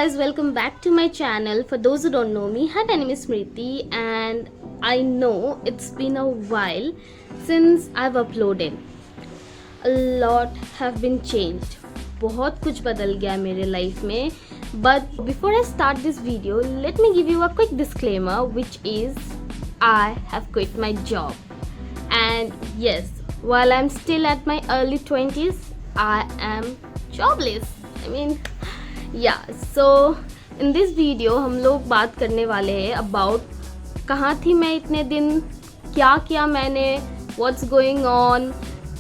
guys, welcome back to my channel. For those who don't know me, hi, my name is Smriti and I know it's been a while since I've uploaded. A lot have been changed. बहुत कुछ बदल गया मेरे life में. But before I start this video, let me give you a quick disclaimer, which is I have quit my job. And yes, while I'm still at my early 20s, I am jobless. So in this video हम लोग बात करने वाले हैं about कहाँ थी मैं इतने दिन, क्या किया मैंने, what's going on,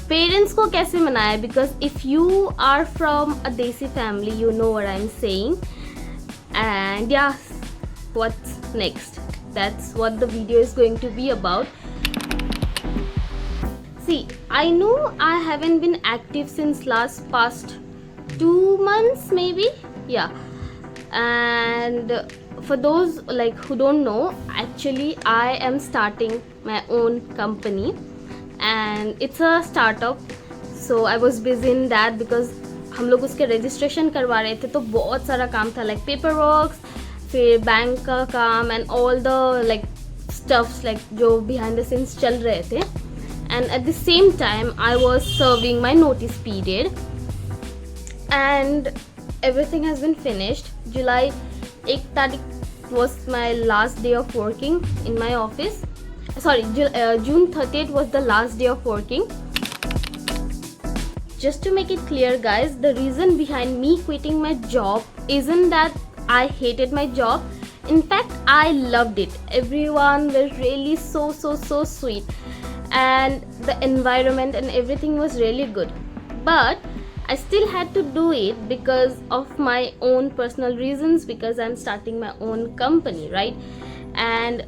पेरेंट्स को कैसे मनाया, because if you are from a desi family, you know what I'm saying. And yeah, what's next? That's what the video is going to be about. See, I know I haven't been active since past 2 months maybe. Yeah. And for those who don't know, actually I am starting my own company and it's a startup. So I was busy in that because हम लोग उसके registration करवा रहे थे, तो बहुत सारा काम था, like paperwork, फिर बैंक का काम and all the stuffs जो behind the scenes चल रहे थे. And at the same time I was serving my notice period and everything has been finished. July 1 तारीख was my last day of working in my office. Sorry, June 30th was the last day of working. Just to make it clear guys, the reason behind me quitting my job isn't that I hated my job. In fact, I loved it. Everyone was really so sweet and the environment and everything was really good. But I still had to do it because of my own personal reasons, because I'm starting my own company, right? And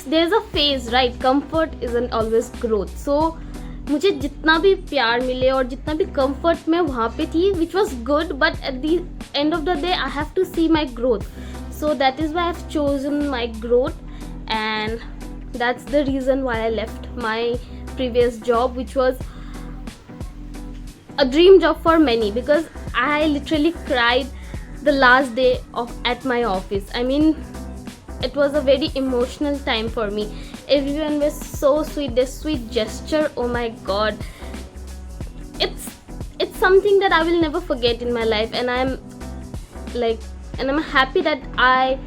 there's a phase, right? Comfort isn't always growth. So मुझे जितना भी प्यार मिले और जितना भी comfort मैं वहाँ पे थी, which was good, but at the end of the day I have to see my growth. So that is why I've chosen my growth, and that's the reason why I left my previous job, which was a dream job for many, because I literally cried the last day at my office. It was a very emotional time for me. Everyone was so sweet, their sweet gesture, oh my god, it's something that I will never forget in my life, and I'm happy that I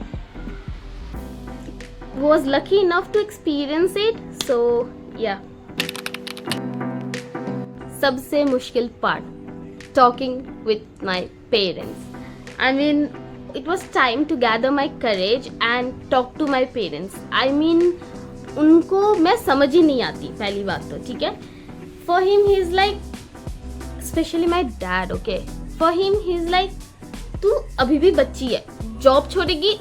was lucky enough to experience it. So yeah. सबसे मुश्किल part, talking with my parents. It was time to gather my courage and talk to my parents. उनको मैं समझ ही नहीं आती, पहली बात तो, ठीक है. For him he is like, especially my dad, okay, for him he is like, तू अभी भी बच्ची है, जॉब छोड़ेगी,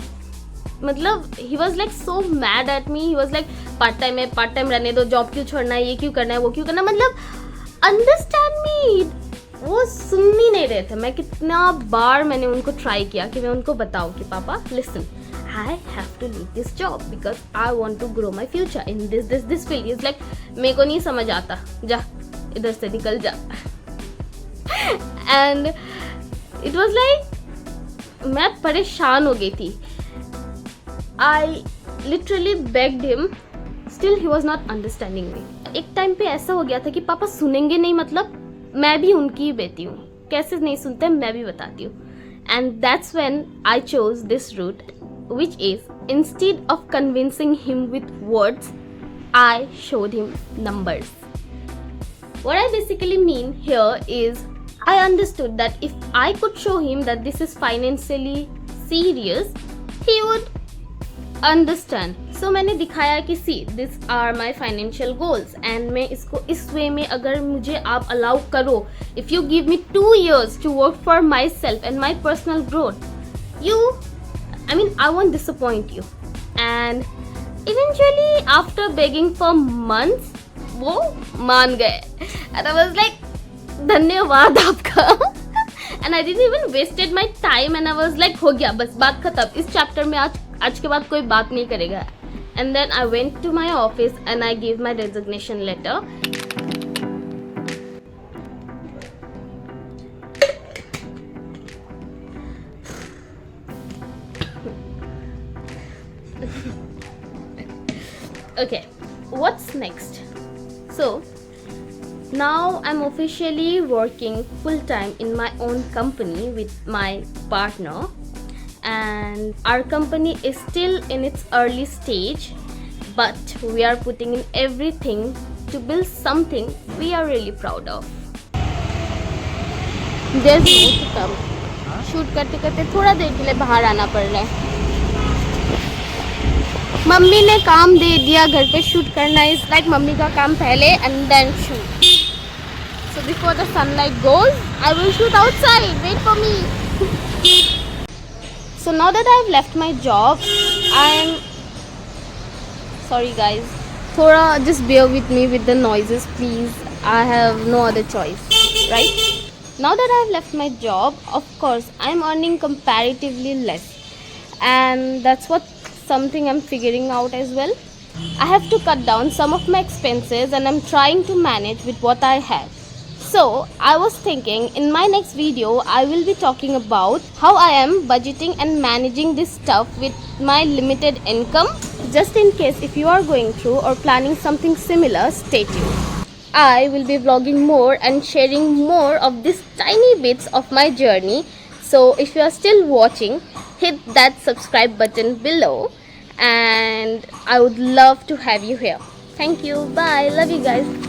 मतलब he was like so mad at me. He was like, part time रहने दो, जॉब क्यों छोड़ना है, ये क्यों करना है, वो क्यों करना, मतलब अंडरस्टैंड मी. वो सुन ही नहीं रहे थे. मैं कितना बार मैंने उनको ट्राई किया कि मैं उनको बताऊं कि पापा listen, I have to leave this job because I want to grow my future in this field. He's like, मेरे को नहीं समझ आता, जा इधर से निकल जा. And it was like, मैं परेशान हो गई थी. I literally begged him, still he was not understanding me. एक टाइम पे ऐसा हो गया था कि पापा सुनेंगे नहीं, मतलब मैं भी उनकी ही बेटी हूँ, कैसे नहीं सुनते मैं भी बताती हूँ. And that's when I chose this route, which is, instead of convincing him with words, I showed him numbers. What I basically mean here is, I understood that if I could show him that this is financially serious, he would understand. So मैंने दिखाया कि see, these are my financial goals, and मैं इसको इस वे में अगर मुझे आप allow करो, if you give me 2 years to work for myself and my personal growth, I won't disappoint you. And eventually after begging for months, वो मान गए. And I was like, धन्यवाद आपका. And I didn't even wasted my time, and I was like, हो गया, बस बात खत्म, इस चैप्टर में आज के बाद कोई बात नहीं करेगा. And then I went to my office and I gave my resignation letter. Okay, what's next? So now I'm officially working full time in my own company with my partner, and our company is still in its early stage, but we are putting in everything to build something we are really proud of. There's more to come. Shoot करते करते थोड़ा देर के लिए बाहर आना पड़ रहा है. मम्मी ने काम दे दिया घर पे शूट करना. इज लाइक मम्मी का काम पहले and then shoot. So before the sunlight goes, I will shoot outside. Wait for me. So now that I've left my job, I'm sorry guys. Thora, just bear with me with the noises, please. I have no other choice, right? Now that I've left my job, of course, I'm earning comparatively less, and that's what something I'm figuring out as well. I have to cut down some of my expenses, and I'm trying to manage with what I have. So I was thinking in my next video I will be talking about how I am budgeting and managing this stuff with my limited income. Just in case if you are going through or planning something similar, stay tuned. I will be vlogging more and sharing more of these tiny bits of my journey. So if you are still watching, hit that subscribe button below, and I would love to have you here. Thank you. Bye. Love you guys.